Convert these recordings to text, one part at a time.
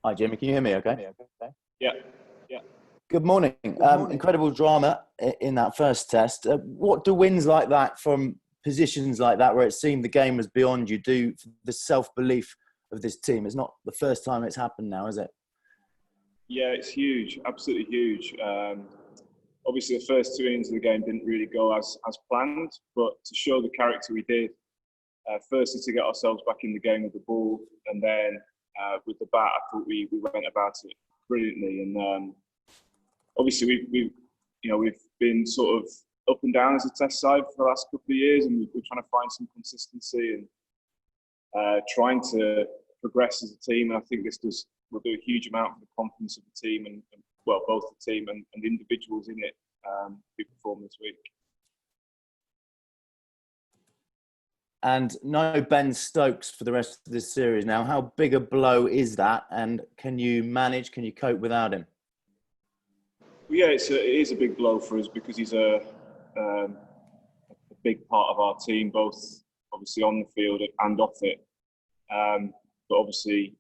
Hi, Jimmy. Can you hear me okay? Yeah, yeah. Good morning. Incredible drama in that first test. What do wins like that from positions like that, where it seemed the game was beyond you, do for the self-belief of this team? It's not the first time it's happened now, is it? Yeah, it's huge, absolutely huge. Obviously, the first two innings of the game didn't really go as planned, but to show the character we did, firstly to get ourselves back in the game with the ball, and then with the bat, I thought we went about it brilliantly. And obviously, we've been sort of up and down as a test side for the last couple of years, and we're trying to find some consistency and trying to progress as a team. And I think this will do a huge amount for the confidence of the team and well, both the team and the individuals in it who perform this week. And no Ben Stokes for the rest of this series now. How big a blow is that? And can you cope without him? Well, yeah, it is a big blow for us because he's a big part of our team, both obviously on the field and off it. But obviously,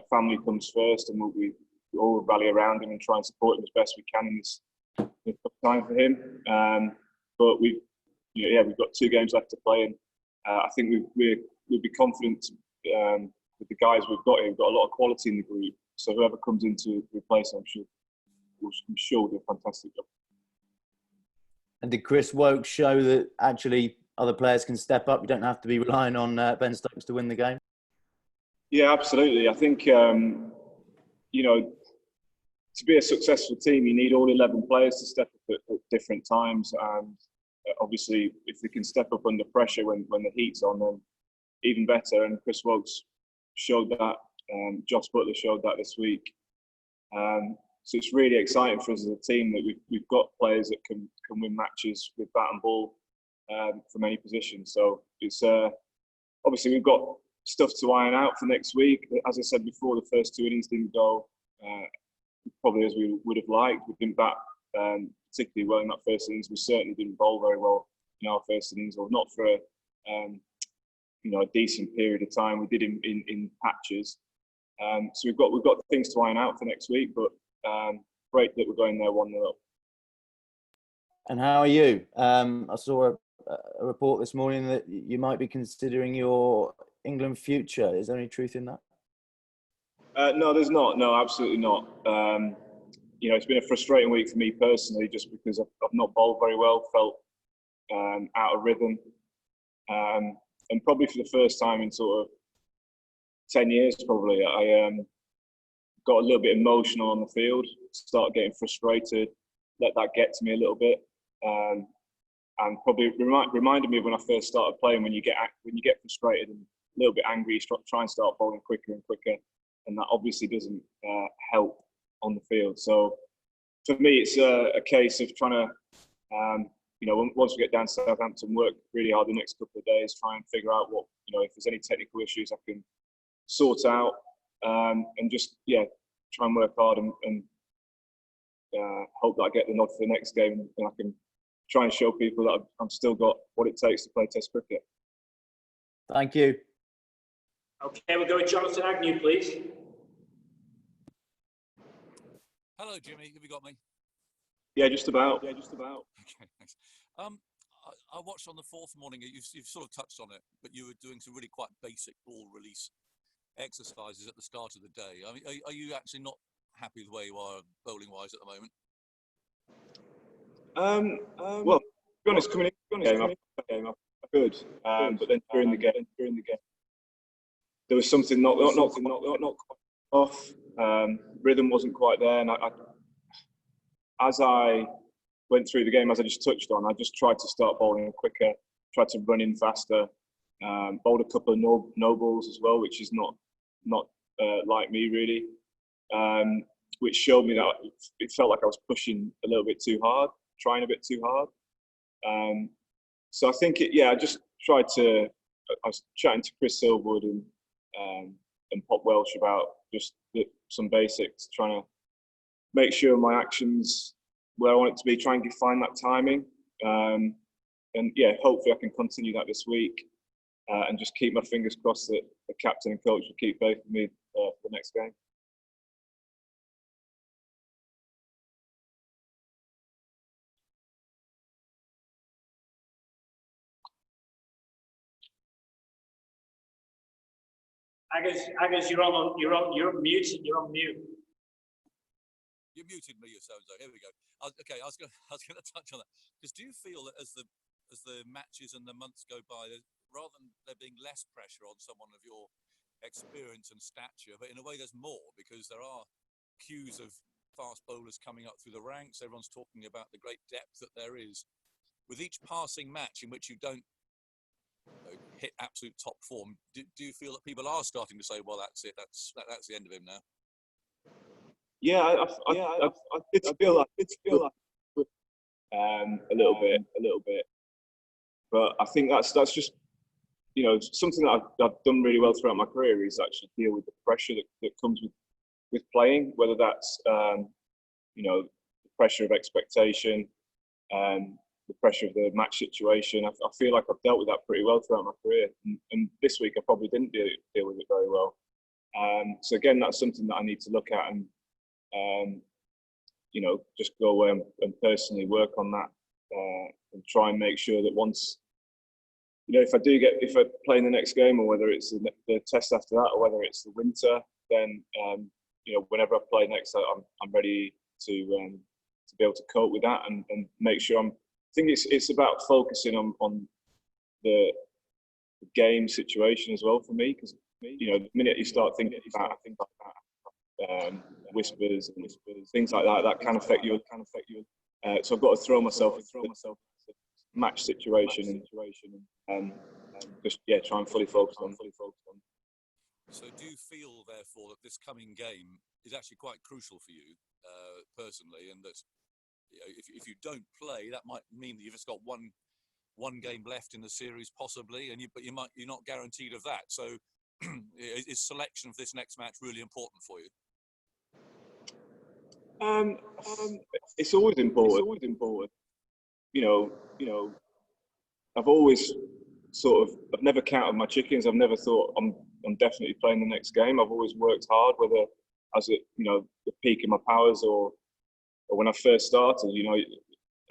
family comes first, and we all rally around him and try and support him as best we can in this tough time for him. But we've got 2 games left to play, and I think we'll be confident with the guys we've got here. We've got a lot of quality in the group, so whoever comes in to replace him I'm sure will do a fantastic job. And did Chris Woke show that actually other players can step up? You don't have to be relying on Ben Stokes to win the game? Yeah, absolutely. I think, to be a successful team, you need all 11 players to step up at different times. And obviously, if they can step up under pressure when the heat's on, then even better. And Chris Wokes showed that. Josh Butler showed that this week. So it's really exciting for us as a team that we've got players that can win matches with bat and ball from any position. So it's obviously we've got stuff to iron out for next week. As I said before, the first 2 innings didn't go probably as we would have liked. We didn't bat particularly well in that first innings. We certainly didn't bowl very well in our first innings, or not for a decent period of time. We did in patches. So we've got things to iron out for next week, but great that we're going there 1-0 up. And how are you? I saw a report this morning that you might be considering your England future. Is there any truth in that? No, there's not. No, absolutely not. It's been a frustrating week for me personally, just because I've not bowled very well, felt out of rhythm, and probably for the first time in sort of 10 years, probably I got a little bit emotional on the field, started getting frustrated, let that get to me a little bit, and probably reminded me of when I first started playing. When you get frustrated and a little bit angry, you try and start bowling quicker and quicker, and that obviously doesn't help on the field. So for me, it's a case of trying to, once we get down to Southampton, work really hard the next couple of days, try and figure out what, if there's any technical issues I can sort out, and just try and work hard and hope that I get the nod for the next game, and I can try and show people that I've still got what it takes to play Test cricket. Thank you. Okay, we'll go with Jonathan Agnew, please. Hello, Jimmy. Have you got me? Yeah, just about. Okay, thanks. I watched on the 4th morning. You've sort of touched on it, but you were doing some really quite basic ball release exercises at the start of the day. I mean, are you actually not happy with where you are bowling-wise at the moment? Well, to be honest, coming in the game, I'm good. But then during the game, there was something not quite off. Rhythm wasn't quite there, and as I went through the game, as I just touched on, I just tried to start bowling quicker, tried to run in faster, bowled a couple of no balls as well, which is not like me really, which showed me that it felt like I was pushing a little bit too hard, trying a bit too hard. So I think I just tried to. I was chatting to Chris Silverwood and Pop Welsh about just some basics, trying to make sure my actions where I want it to be, try and find that timing, and hopefully I can continue that this week, and just keep my fingers crossed that the captain and coach will keep faith with me for the next game. Aggers, you're muted. You're on mute. You muted me, you so-and-so. Here we go. Okay, I was going to touch on that. Because do you feel that as the matches and the months go by, rather than there being less pressure on someone of your experience and stature, but in a way there's more, because there are queues of fast bowlers coming up through the ranks. Everyone's talking about the great depth that there is. With each passing match in which you don't hit absolute top form, do you feel that people are starting to say, well, that's it, that's the end of him now? Yeah, I did feel like a little bit, but I think that's just, you know, something that I've done really well throughout my career is actually deal with the pressure that comes with playing, whether that's you know, the pressure of expectation, the pressure of the match situation. I feel like I've dealt with that pretty well throughout my career, and this week I probably didn't deal with it very well. So again, that's something that I need to look at and you know, just go away and personally work on that, and try and make sure that once, you know, if I play in the next game, or whether it's the test after that, or whether it's the winter, then you know, whenever I play next, I'm ready to be able to cope with that and make sure I think it's about focusing on the game situation as well for me, because, you know, the minute you start thinking about whispers, things like that, that can affect you. So I've got to throw myself into the match situation and just try and fully focus on. So do you feel, therefore, that this coming game is actually quite crucial for you personally, and that, you know, if you don't play, that might mean that you've just got one game left in the series possibly, but you're not guaranteed of that. So is selection of this next match really important for you? It's always important. You know, I've always I've never counted my chickens. I've never thought I'm definitely playing the next game. I've always worked hard, whether as at, you know, the peak of my powers or when I first started. You know,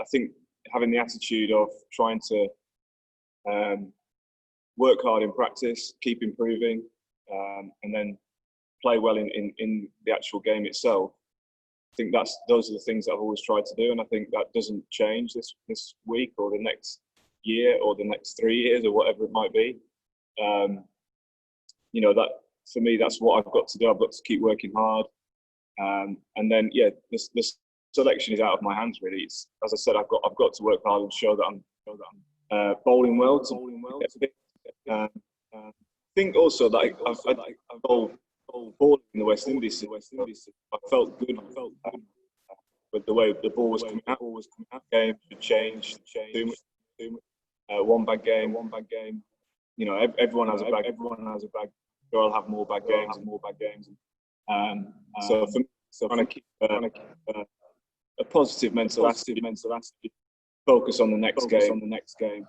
I think having the attitude of trying to work hard in practice, keep improving, and then play well in the actual game itself. I think those are the things that I've always tried to do, and I think that doesn't change this week or the next year or the next 3 years or whatever it might be. You know, that for me, that's what I've got to do. I've got to keep working hard, and then this selection is out of my hands really. It's, as I said, I've got to work hard and show that I'm bowling well. I think also that I've bowled in the West Indies. I felt good. With the way the ball was coming out. Game should change. One bad game. You know, everyone has a bad. Or I'll have more bad games. So for me, trying to keep a positive mental attitude, focus on the next game.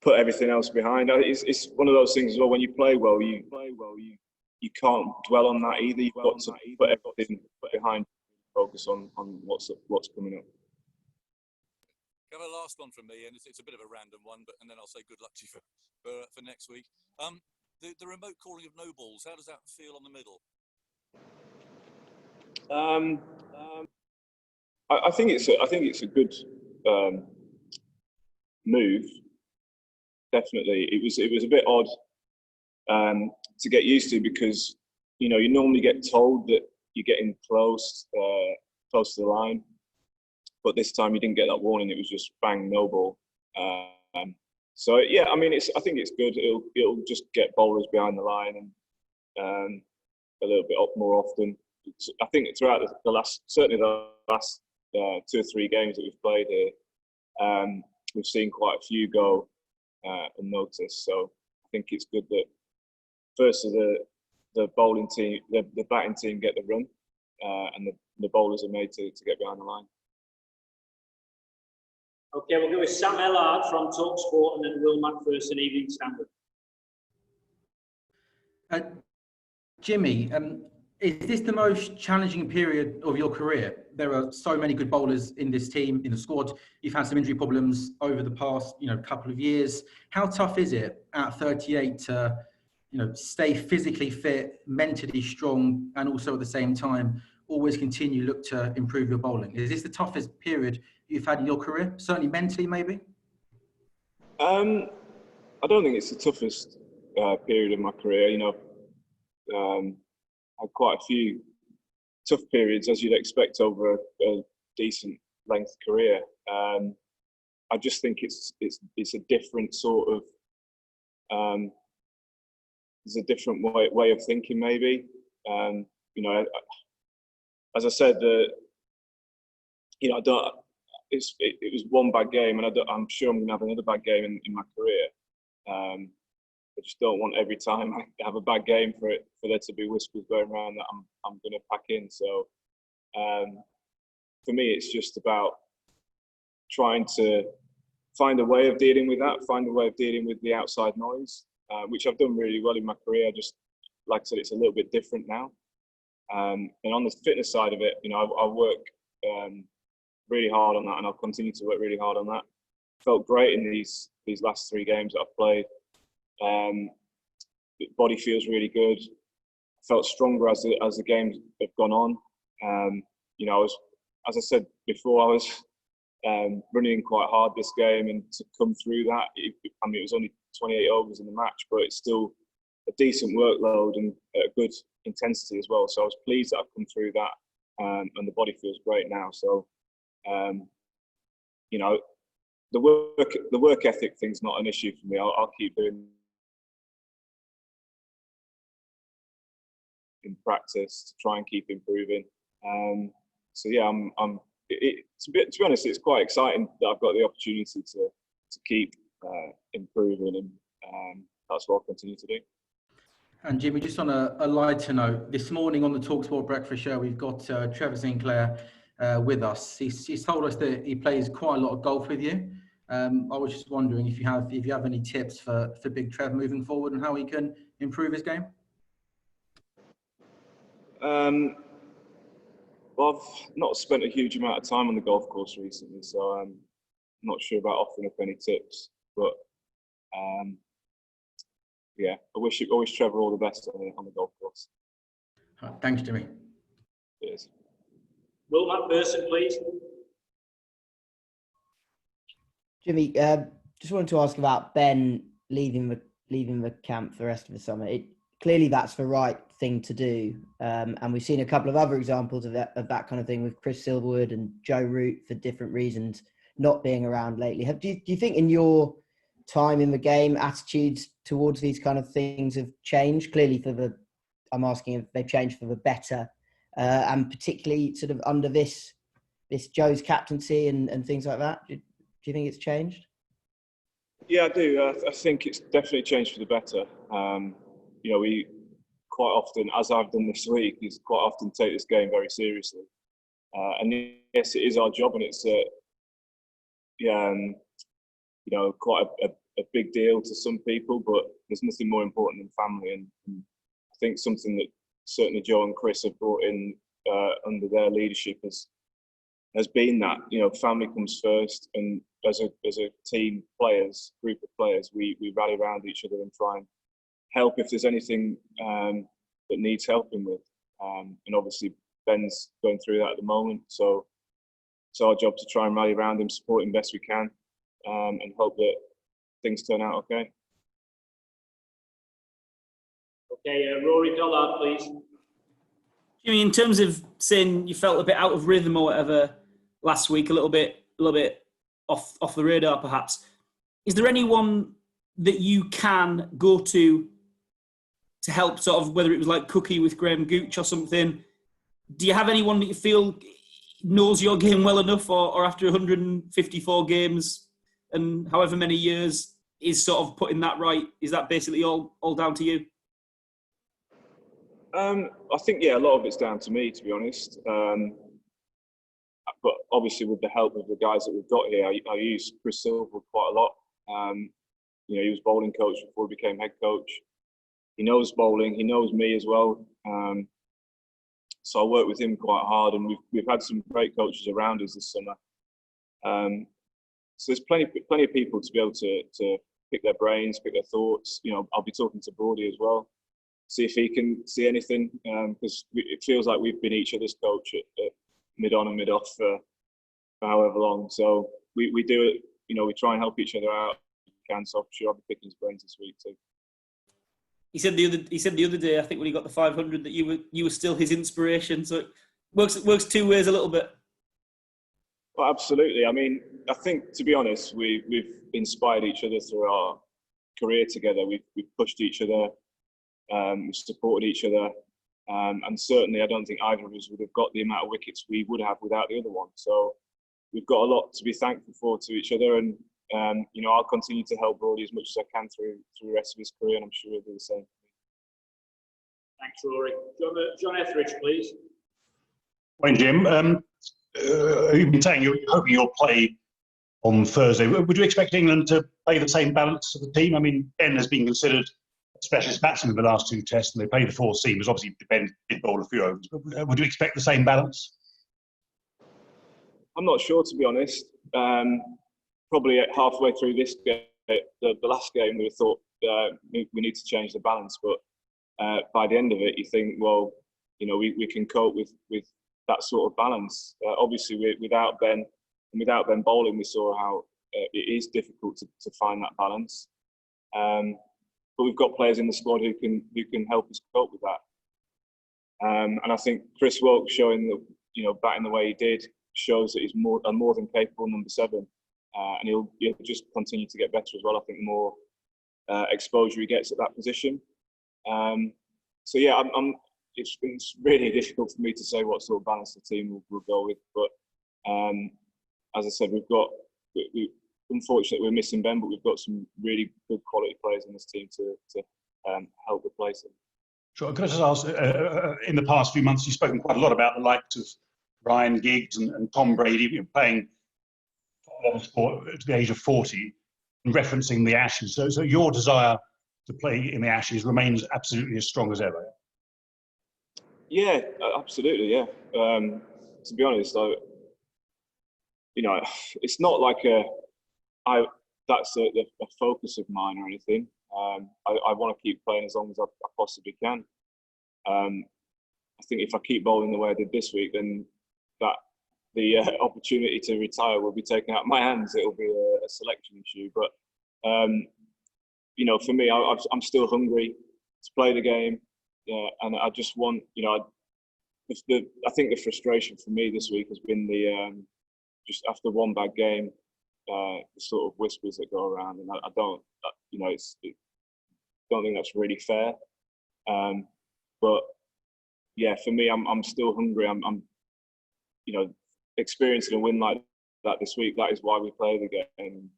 Put everything else behind. It's one of those things as well. When you play well, you can't dwell on that either. You've got to put everything behind. Focus on what's coming up. Got a last one from me, and it's a bit of a random one, and then I'll say good luck to you for next week. The remote calling of no balls, how does that feel on the middle? I think it's a good move. Definitely, it was a bit odd to get used to, because, you know, you normally get told that you're getting close to the line, but this time you didn't get that warning. It was just bang, no ball. So yeah, I mean, I think it's good. It'll just get bowlers behind the line and a little bit up more often. I think throughout the last 2 or 3 games that we've played here, we've seen quite a few go unnoticed. So I think it's good that first the bowling team, the batting team get the run, and the bowlers are made to get behind the line. Okay, we'll go with Sam Ellard from TalkSport, and then Will McPherson, Evening Standard. Jimmy, is this the most challenging period of your career? There are so many good bowlers in this team, in the squad. You've had some injury problems over the past, couple of years. How tough is it at 38 to stay physically fit, mentally strong, and also at the same time always continue look to improve your bowling? Is this the toughest period you've had in your career? Certainly mentally, maybe. I don't think it's the toughest period of my career. I had quite a few tough periods, as you'd expect over a decent length career. I just think it's a different sort of there's a different way of thinking, maybe. As I said, I don't. It was one bad game, and I'm sure I'm going to have another bad game in my career. I just don't want every time I have a bad game for there to be whispers going around that I'm going to pack in. So for me, it's just about trying to find a way of dealing with that, find a way of dealing with the outside noise, which I've done really well in my career. Just like I said, it's a little bit different now. And on the fitness side of it, I work really hard on that, and I'll continue to work really hard on that. Felt great in these last 3 games that I've played. Body feels really good. Felt stronger as the games have gone on. I was, as I said before, I was running quite hard this game, and to come through that, it was only 28 overs in the match, but it's still a decent workload and a good intensity as well. So I was pleased that I've come through that, and the body feels great now. So, the work ethic thing's not an issue for me. I'll keep doing in practice to try and keep improving. So yeah, to be honest, it's quite exciting that I've got the opportunity to keep improving, and that's what I'll continue to do. And Jimmy, just on a lighter note, this morning on the TalkSport Breakfast Show, we've got Trevor Sinclair with us. He's told us that he plays quite a lot of golf with you. I was just wondering if you have any tips for Big Trev moving forward and how he can improve his game. Well, I've not spent a huge amount of time on the golf course recently, so I'm not sure about offering up any tips. But yeah, I wish Trevor all the best on the golf course. Right, thanks, Jimmy. Cheers. Will McPherson, please. Jimmy, just wanted to ask about Ben leaving the camp for the rest of the summer. Clearly, that's the right thing to do, and we've seen a couple of other examples of that kind of thing with Chris Silverwood and Joe Root for different reasons not being around lately. Do you think in your time in the game, attitudes towards these kind of things have changed? Clearly, I'm asking if they've changed for the better, and particularly sort of under this Joe's captaincy and things like that. Do you think it's changed? Yeah, I do. I think it's definitely changed for the better. We quite often, as I've done this week, is quite often take this game very seriously. And yes, it is our job, and it's quite a big deal to some people, but there's nothing more important than family. And I think something that certainly Joe and Chris have brought in under their leadership has been that, family comes first, and as a team group of players, we rally around each other and try and help if there's anything that needs helping with. And obviously Ben's going through that at the moment, so it's our job to try and rally around him, support him best we can, and hope that things turn out okay. Okay, Rory Dollard, please. Jimmy, in terms of saying you felt a bit out of rhythm or whatever last week, a little bit off the radar perhaps, is there anyone that you can go to help, sort of, whether it was like Cookie with Graham Gooch or something? Do you have anyone that you feel knows your game well enough, or after 154 games and however many years is sort of putting that right? Is that basically all down to you? I think, yeah, a lot of it's down to me, to be honest. But obviously with the help of the guys that we've got here, I use Chris Silverwood quite a lot. He was bowling coach before he became head coach. He knows bowling, he knows me as well. So I work with him quite hard, and we've had some great coaches around us this summer. So there's plenty of people to be able to pick their brains, pick their thoughts. You know, I'll be talking to Brody as well, see if he can see anything, because it feels like we've been each other's coach at mid on and mid off for however long. So we do it. You know, we try and help each other out. So I'm sure I'll be picking his brains this week too. He said the other day, I think when he got the 500, that you were still his inspiration. So it works two ways a little bit. Well, absolutely. I mean, I think, to be honest, we've inspired each other through our career together. We've pushed each other, we've supported each other, and certainly I don't think either of us would have got the amount of wickets we would have without the other one. So we've got a lot to be thankful for to each other, and you know, I'll continue to help Brody as much as I can through the rest of his career, and I'm sure he'll do the same. Thanks, Rory. John Etheridge, please. Morning, Jim. You've been saying you're hoping you'll play on Thursday. Would you expect England to play the same balance of the team? I mean, Ben has been considered a specialist batsman in the last two tests, and they played the four seamers. Obviously, Ben did bowl a few overs, but would you expect the same balance? I'm not sure, to be honest. Probably halfway through this game, the last game, we thought we need to change the balance, but by the end of it, you think, well, you know, we can cope with that sort of balance. Obviously, without Ben bowling, we saw how it is difficult to find that balance. But we've got players in the squad who can help us cope with that. And I think Chris Wilkes showing that, you know, batting the way he did shows that he's a more than capable number 7, and he'll just continue to get better as well. I think the more exposure he gets at that position. So yeah, it's really difficult for me to say what sort of balance the team will go with. But as I said, we unfortunately we're missing Ben, but we've got some really good quality players in this team to help replace him. Sure. Could I just ask, in the past few months, you've spoken quite a lot about the likes of Ryan Giggs and Tom Brady playing level sport to the age of 40 and referencing the Ashes. So your desire to play in the Ashes remains absolutely as strong as ever. Yeah, absolutely. Yeah. To be honest, you know, it's not like that's a focus of mine or anything. I want to keep playing as long as I possibly can. I think if I keep bowling the way I did this week, then the opportunity to retire will be taken out of my hands. It'll be a selection issue. But you know, for me, I'm still hungry to play the game. Yeah, and I just want, you know, I think the frustration for me this week has been just after one bad game, the sort of whispers that go around, and I don't, you know, don't think that's really fair. But yeah, for me, I'm still hungry. I'm, you know, experiencing a win like that this week. That is why we play the game.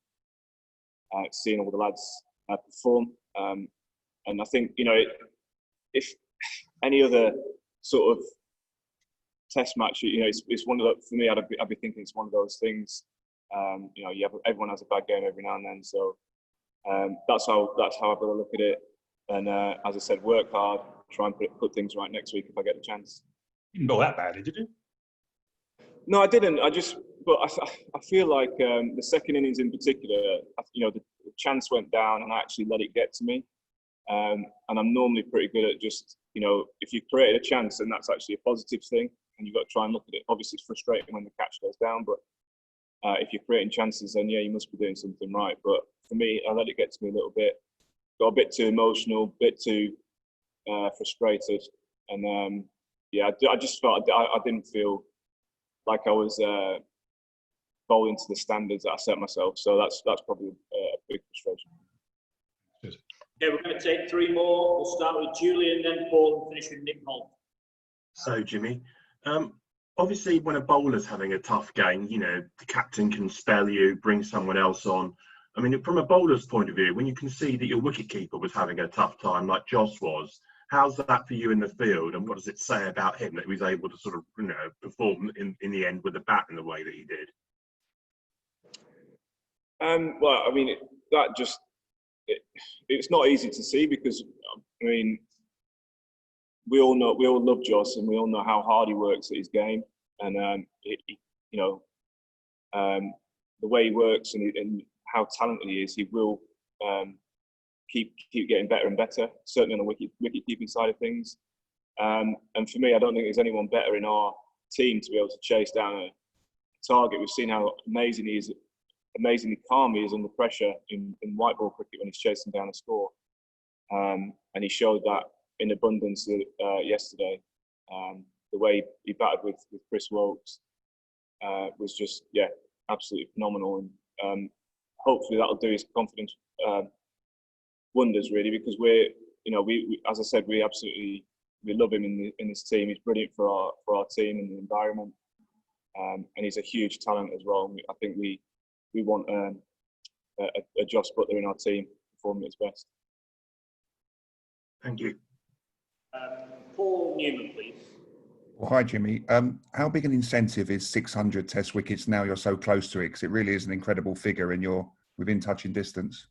Seeing all the lads perform, and I think, you know, if any other sort of test match, you know, it's one of the, for me, I'd be thinking it's one of those things. You know, everyone has a bad game every now and then, so that's how I've got to look at it. And as I said, work hard, try and put things right next week if I get the chance. You didn't bowl that badly, did you? No, I didn't. But I feel like the second innings in particular, you know, the chance went down and I actually let it get to me. And I'm normally pretty good at just, you know, if you've created a chance, then that's actually a positive thing, and you've got to try and look at it. Obviously, it's frustrating when the catch goes down, but if you're creating chances, then yeah, you must be doing something right. But for me, I let it get to me a little bit, got a bit too emotional, a bit too frustrated, and yeah, I just felt I didn't feel like I was bowling to the standards that I set myself. So that's probably a big frustration. Okay, we're going to take 3 more. We'll start with Julian, then Paul, and finish with Nick Holt. So, Jimmy, obviously when a bowler's having a tough game, you know, the captain can spell you, bring someone else on. I mean, from a bowler's point of view, when you can see that your wicketkeeper was having a tough time, like Joss was, how's that for you in the field? And what does it say about him that he was able to sort of, you know, perform in the end with the bat in the way that he did? Well, I mean, it's not easy to see because, I mean, we all love Joss, and we all know how hard he works at his game, and you know, the way he works and how talented he is, he will keep getting better and better. Certainly on the wicket keeping side of things. And for me, I don't think there's anyone better in our team to be able to chase down a target. We've seen how amazingly calm he is under pressure in white ball cricket when he's chasing down a score. And he showed that in abundance yesterday. The way he batted with Chris Wokes was just, absolutely phenomenal. And hopefully that'll do his confidence wonders, really, because we as I said, we love him in this team. He's brilliant for our team and the environment, and he's a huge talent as well. I think we want a Josh Butler in our team performing at his best. Thank you. Paul Newman, please. Well, hi, Jimmy. How big an incentive is 600 Test wickets now you're so close to it? Because it really is an incredible figure and you're within touching distance.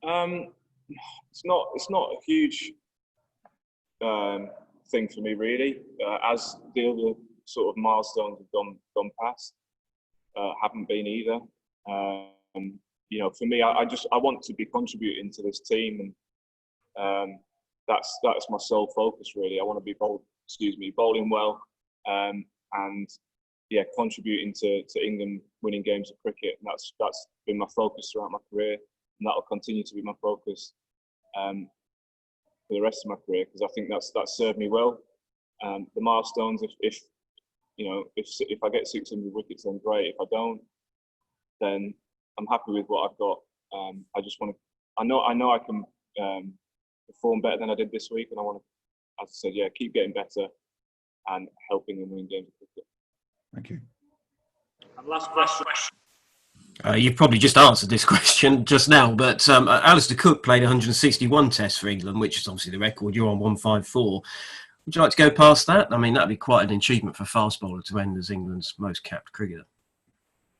It's not a huge thing for me, really. As the other sort of milestones have gone past, haven't been either. For me, I want to be contributing to this team, and that's my sole focus, really. I want to be bowling well, and contributing to England winning games of cricket. And that's been my focus throughout my career, and that'll continue to be my focus for the rest of my career, because I think that's served me well. The milestones, if I get 600 wickets, then great. If I don't, then I'm happy with what I've got. I just want to. I know I can perform better than I did this week, and I want to, as I said, keep getting better and helping them win games of cricket. Thank you. And last question. You've probably just answered this question just now, but Alistair Cook played 161 tests for England, which is obviously the record. You're on 154. Would you like to go past that? I mean, that'd be quite an achievement for a fast bowler to end as England's most capped cricketer.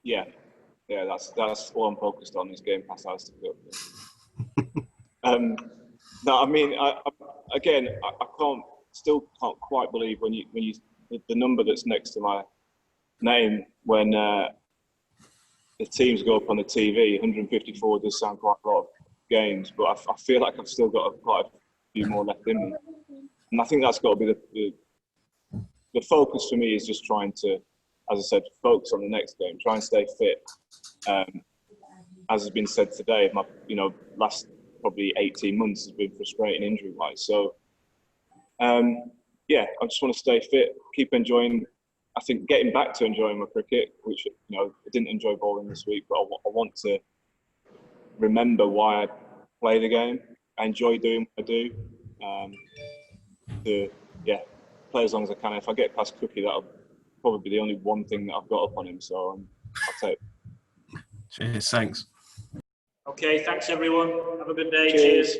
Yeah, that's all I'm focused on, is getting past Alistair Cook. No, I mean, I still can't quite believe when you the number that's next to my name when the teams go up on the TV. 154 does sound quite a lot of games, but I feel like I've still got quite a few more left in me, and I think that's got to be the focus for me, is just trying to, as I said, focus on the next game, try and stay fit. As has been said today, my last probably 18 months has been frustrating injury-wise. So, I just want to stay fit, keep enjoying. I think getting back to enjoying my cricket, which I didn't enjoy bowling this week, but I want to remember why I play the game. I enjoy doing what I do. Play as long as I can. If I get past Cookie, that'll probably be the only one thing that I've got up on him. So I'll take. Cheers, thanks. Okay, thanks everyone. Have a good day. Cheers.